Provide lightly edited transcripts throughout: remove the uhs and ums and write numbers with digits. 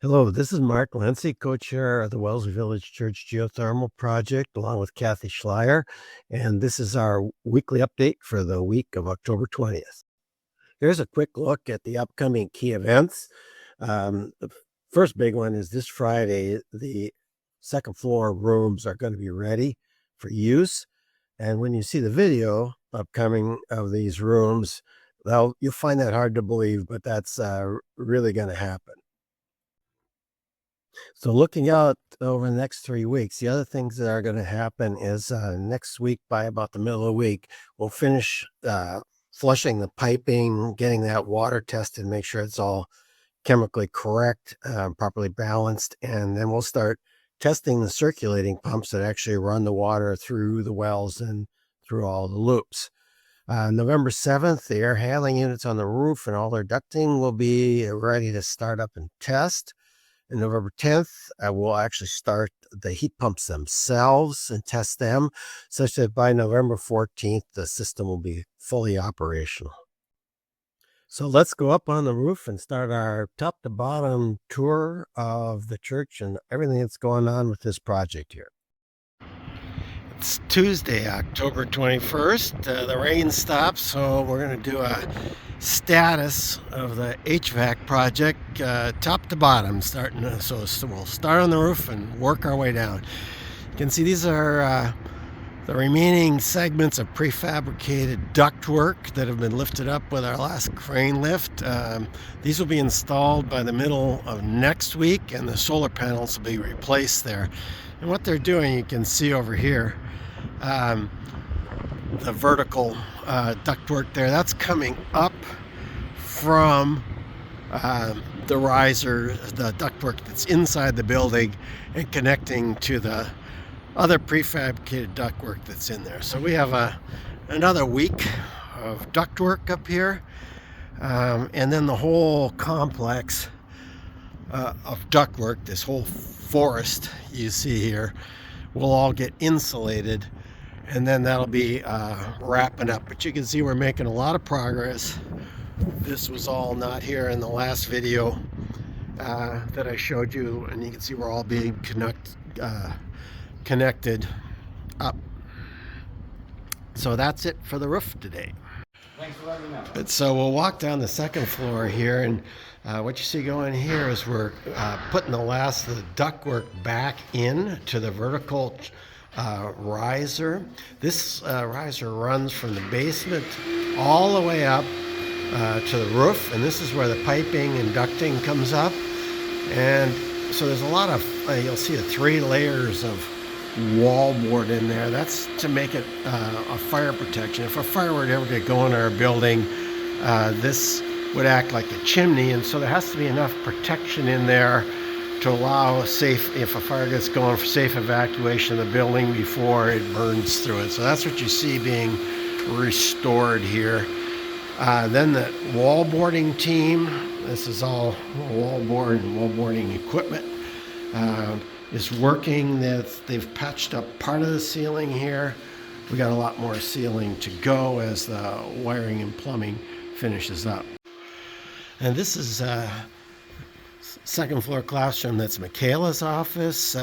Hello, this is Mark Lency, co-chair of the Wellesley Village Church Geothermal Project, along with Kathy Schleier, and this is our weekly update for the week of October 20th. Here's a quick look at the upcoming key events. The first big one is this Friday. The second floor rooms are going to be ready for use, and when you see the video upcoming of these rooms, you'll find that hard to believe, but that's really going to happen. So looking out over the next 3 weeks, the other things that are going to happen is next week, by about the middle of the week, we'll finish flushing the piping, getting that water tested, make sure it's all chemically correct, properly balanced, and then we'll start testing the circulating pumps that actually run the water through the wells and through all the loops. November 7th, the air handling units on the roof and all their ducting will be ready to start up and test. And November 10th, we'll actually start the heat pumps themselves and test them, such that by November 14th, the system will be fully operational. So let's go up on the roof and start our top to bottom tour of the church and everything that's going on with this project here. It's Tuesday, October 21st. The rain stopped, so we're going to do a status of the HVAC project, top to bottom, so we'll start on the roof and work our way down. You can see these are the remaining segments of prefabricated ductwork that have been lifted up with our last crane lift. These will be installed by the middle of next week, and the solar panels will be replaced there. And what they're doing, you can see over here, the vertical ductwork there, that's coming up from the riser, the ductwork that's inside the building, and connecting to the other prefabricated ductwork that's in there. So we have another week of ductwork up here, and then the whole complex of ductwork, this whole forest you see here, will all get insulated, and then that'll be wrapping up. But you can see we're making a lot of progress. This was all not here in the last video that I showed you, and you can see we're all being connected up. So that's it for the roof today. Thanks for letting me know. But so we'll walk down the second floor here, and what you see going here is we're putting the last of the ductwork back in to the vertical riser. This riser runs from the basement all the way up to the roof, and this is where the piping and ducting comes up. And so there's a lot of, you'll see 3 layers of wall board in there. That's to make it a fire protection. If a fire were to ever get going in our building, this would act like a chimney, and so there has to be enough protection in there to allow safe, if a fire gets going, for safe evacuation of the building before it burns through it. So that's what you see being restored here. Then the wall boarding team, this is all wall boarding equipment, is working. They've patched up part of the ceiling here. We got a lot more ceiling to go as the wiring and plumbing finishes up. And this is second floor classroom. That's Michaela's office.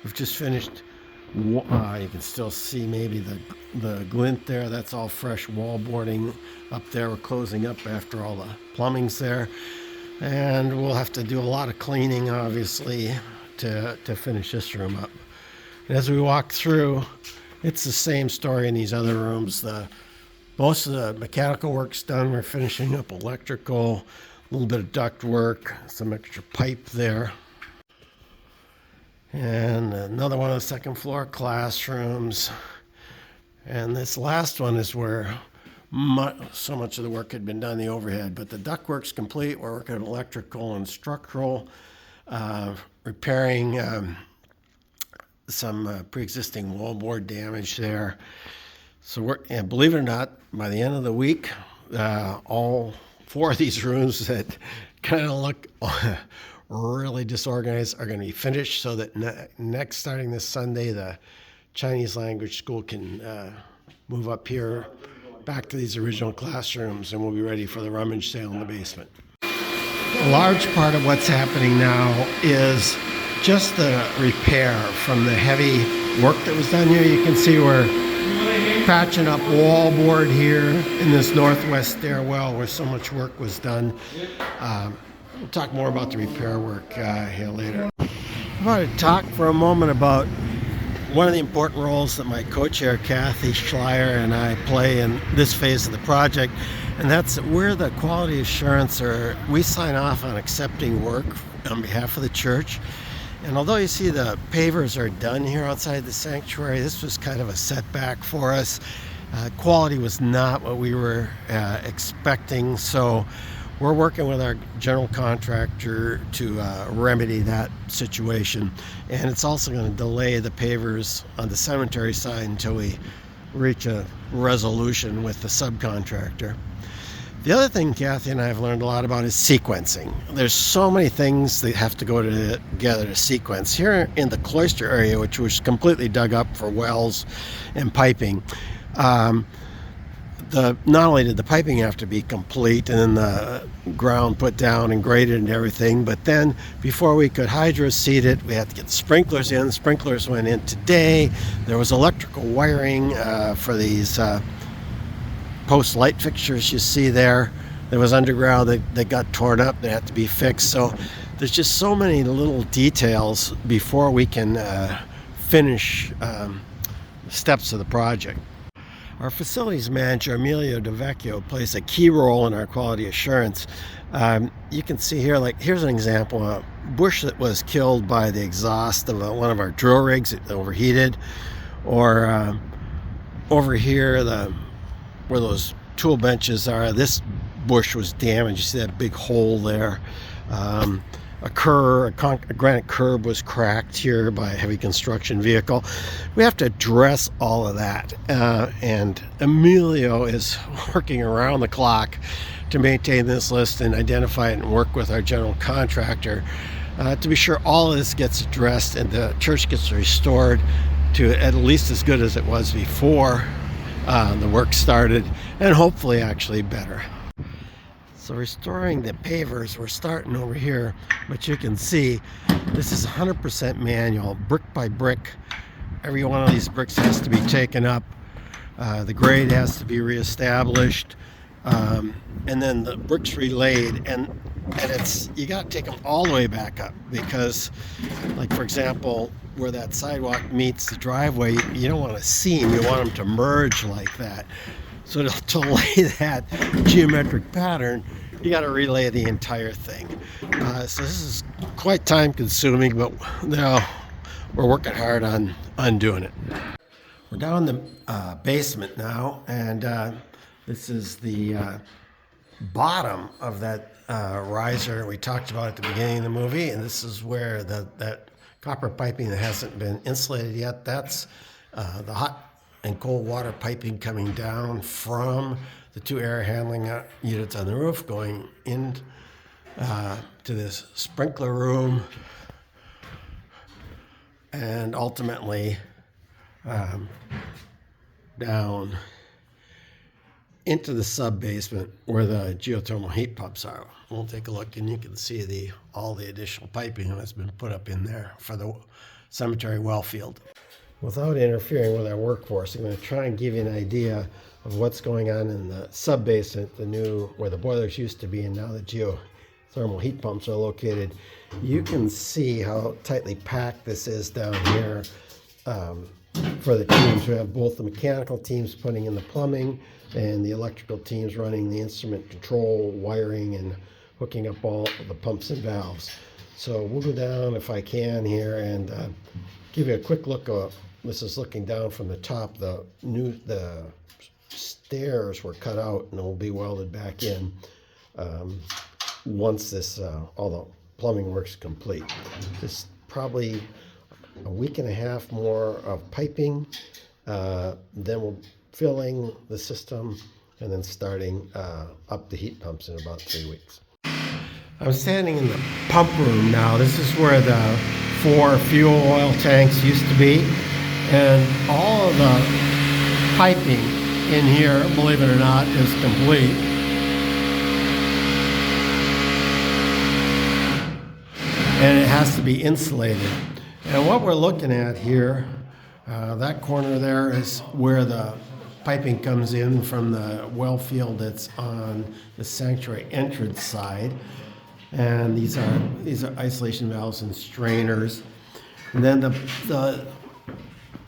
We've just finished. You can still see maybe the glint there. That's all fresh wall boarding up there. We're closing up after all the plumbing's there, and we'll have to do a lot of cleaning, obviously, to finish this room up. And as we walk through, it's the same story in these other rooms. Most of the mechanical work's done. We're finishing up electrical, a little bit of duct work, some extra pipe there. And another one of the second floor classrooms. And this last one is where so much of the work had been done, the overhead. But the ductwork's complete. We're working on electrical and structural, repairing some pre-existing wallboard damage there. So and believe it or not, by the end of the week, all 4 of these rooms that kind of look really disorganized are going to be finished, so that starting this Sunday, the Chinese language school can move up here back to these original classrooms, and we'll be ready for the rummage sale in the basement. A large part of what's happening now is just the repair from the heavy work that was done here. You can see we're patching up wall board here in this northwest stairwell where so much work was done. We'll talk more about the repair work here later. I want to talk for a moment about one of the important roles that my co-chair Kathy Schleier and I play in this phase of the project, and that's that we're the quality assurance, or we sign off on accepting work on behalf of the church. And although you see the pavers are done here outside the sanctuary, this was kind of a setback for us. Quality was not what we were expecting, so we're working with our general contractor to remedy that situation. And it's also going to delay the pavers on the cemetery side until we reach a resolution with the subcontractor. The other thing Kathy and I have learned a lot about is sequencing. There's so many things that have to go together to sequence. Here in the cloister area, which was completely dug up for wells and piping, not only did the piping have to be complete and then the ground put down and graded and everything, but then before we could hydro seed it, we had to get the sprinklers in. Sprinklers went in today. There was electrical wiring for these post light fixtures you see there. There was underground that got torn up that had to be fixed. So there's just so many little details before we can finish steps of the project. Our facilities manager, Emilio DeVecchio, plays a key role in our quality assurance. You can see here, like, here's an example, a bush that was killed by the exhaust of one of our drill rigs that overheated, or over here, where those tool benches are, this bush was damaged. You see that big hole there. A granite curb was cracked here by a heavy construction vehicle. We have to address all of that, and Emilio is working around the clock to maintain this list and identify it and work with our general contractor to be sure all of this gets addressed and the church gets restored to at least as good as it was before the work started, and hopefully actually better. So restoring the pavers, we're starting over here, but you can see this is 100% manual, brick by brick. Every one of these bricks has to be taken up. The grade has to be reestablished, and then the bricks relaid, and it's, you got to take them all the way back up, because, like, for example, where that sidewalk meets the driveway, you don't want to seam, you want them to merge like that. So to lay that geometric pattern, you got to relay the entire thing. So this is quite time consuming, but we're working hard on undoing it. We're down in the basement now, and this is the bottom of that riser we talked about at the beginning of the movie, and this is where that copper piping that hasn't been insulated yet, that's the hot and cold water piping coming down from the two air handling units on the roof, going in to this sprinkler room, and ultimately down into the sub-basement where the geothermal heat pumps are. We'll take a look, and you can see all the additional piping that's been put up in there for the cemetery well field. Without interfering with our workforce, I'm going to try and give you an idea of what's going on in the sub-basement, where the boilers used to be, and now the geothermal heat pumps are located. You can see how tightly packed this is down here for the teams. We have both the mechanical teams putting in the plumbing and the electrical teams running the instrument control, wiring, and hooking up all the pumps and valves. So we'll go down, if I can, here and give you a quick look. This is looking down from the top. The stairs were cut out and will be welded back in once all the plumbing work's complete. This probably a week and a half more of piping, then we'll filling the system, and then starting up the heat pumps in about 3 weeks. I'm standing in the pump room now. This is where the 4 fuel oil tanks used to be, and all of the piping in here, believe it or not, is complete. and it has to be insulated. And what we're looking at here, that corner there is where the piping comes in from the well field that's on the sanctuary entrance side. And these are isolation valves and strainers. And then the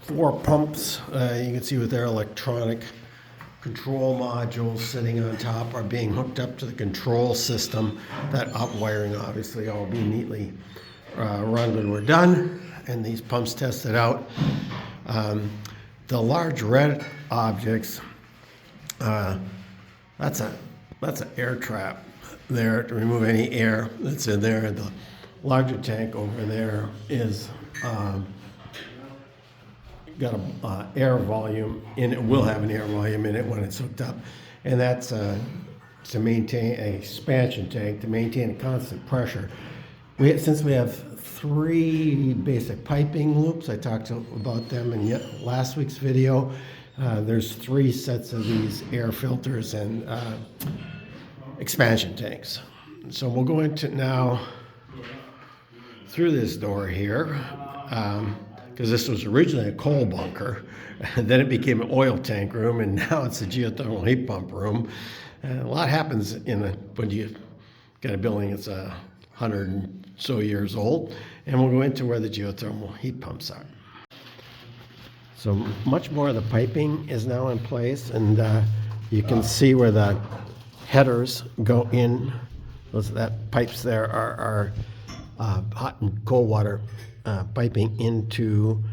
4 pumps, you can see with their electronic control modules sitting on top, are being hooked up to the control system. That up wiring obviously all be neatly run when we're done, and these pumps tested out. The large red objects, that's an air trap there to remove any air that's in there. The larger tank over there is got a air volume in it, will have an air volume in it when it's hooked up, and that's to maintain an expansion tank to maintain a constant pressure. Since we have 3 basic piping loops, I talked about them in last week's video. There's 3 sets of these air filters and expansion tanks. So we'll go into now through this door here, because this was originally a coal bunker, and then it became an oil tank room, and now it's a geothermal heat pump room. And a lot happens when you got a building that's 100 and so years old, and we'll go into where the geothermal heat pumps are. So much more of the piping is now in place, and you can see where the headers go in. That pipes there are hot and cold water piping into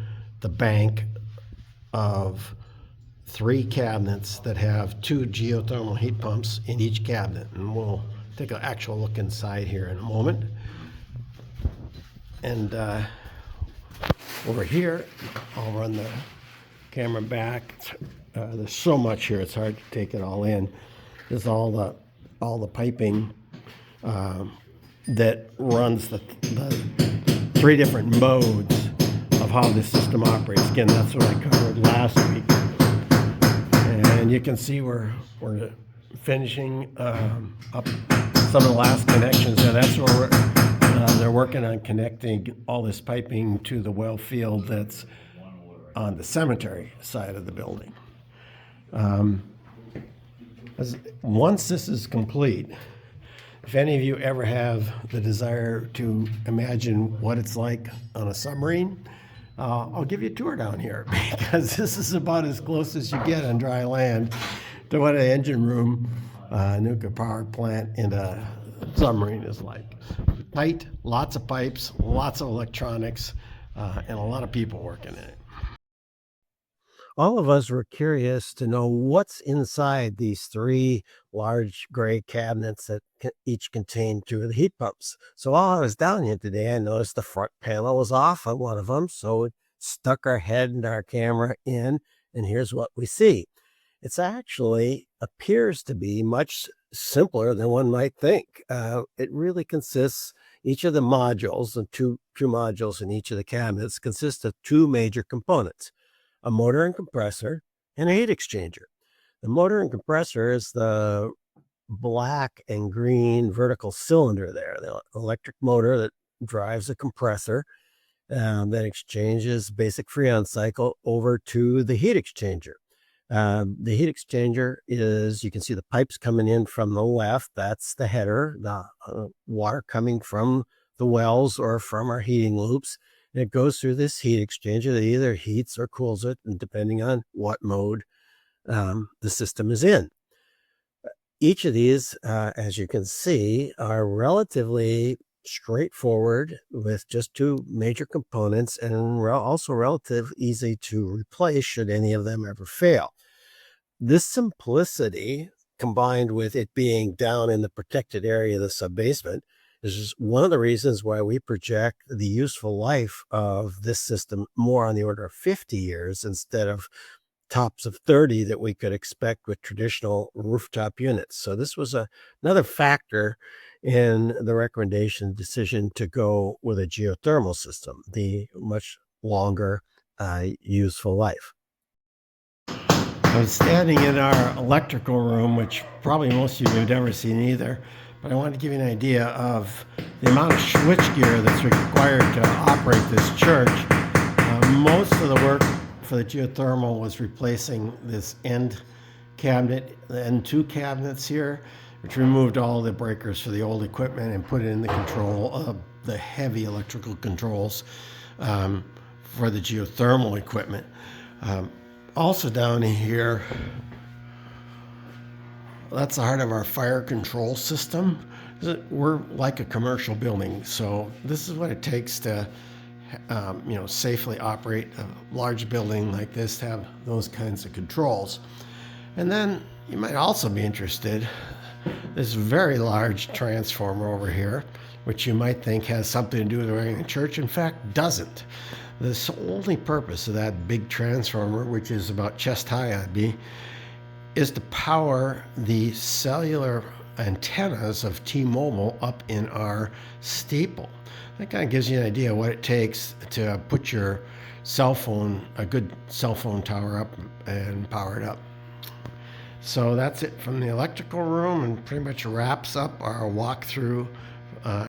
the bank of 3 cabinets that have 2 geothermal heat pumps in each cabinet, and we'll take an actual look inside here in a moment. And over here, I'll run the camera back. There's so much here; it's hard to take it all in. There's all the piping that runs the 3 different modes of how the system operates. Again, that's what I covered last week. And you can see we're finishing up some of the last connections there. That's where they're working on connecting all this piping to the well field that's on the cemetery side of the building. Once this is complete, if any of you ever have the desire to imagine what it's like on a submarine, I'll give you a tour down here, because this is about as close as you get on dry land to what an engine room, nuclear power plant in a submarine is like. Tight, lots of pipes, lots of electronics, and a lot of people working in it. All of us were curious to know what's inside these 3 large gray cabinets that each contain 2 of the heat pumps. So while I was down here today, I noticed the front panel was off on one of them, so we stuck our head and our camera in, and here's what we see. It's actually appears to be much simpler than one might think. It really consists, each of the modules, the two modules in each of the cabinets, consist of 2 major components: a motor and compressor, and a heat exchanger. The motor and compressor is the black and green vertical cylinder there, the electric motor that drives the compressor, that exchanges basic Freon cycle over to the heat exchanger. The heat exchanger is, you can see the pipes coming in from the left. That's the header, the water coming from the wells or from our heating loops. And it goes through this heat exchanger that either heats or cools it, and depending on what mode the system is in. Each of these, as you can see, are relatively straightforward with just 2 major components, and also relatively easy to replace should any of them ever fail. This simplicity, combined with it being down in the protected area of the subbasement, is one of the reasons why we project the useful life of this system more on the order of 50 years instead of tops of 30 that we could expect with traditional rooftop units. So this was another factor in the recommendation decision to go with a geothermal system, the much longer useful life. I'm standing in our electrical room, which probably most of you have never seen either, but I wanted to give you an idea of the amount of switchgear that's required to operate this church. Most of the work for the geothermal was replacing this end cabinet, the N2 cabinets here, which removed all the breakers for the old equipment and put it in the control of the heavy electrical controls for the geothermal equipment. Also down here, that's the heart of our fire control system. We're like a commercial building, so this is what it takes to safely operate a large building like this, to have those kinds of controls. And then you might also be interested, this very large transformer over here, which you might think has something to do with running the church, in fact doesn't. The only purpose of that big transformer, which is about chest high I'd be, is to power the cellular antennas of T-Mobile up in our steeple. That kind of gives you an idea of what it takes to put your cell phone, a good cell phone tower up and power it up. So that's it from the electrical room, and pretty much wraps up our walkthrough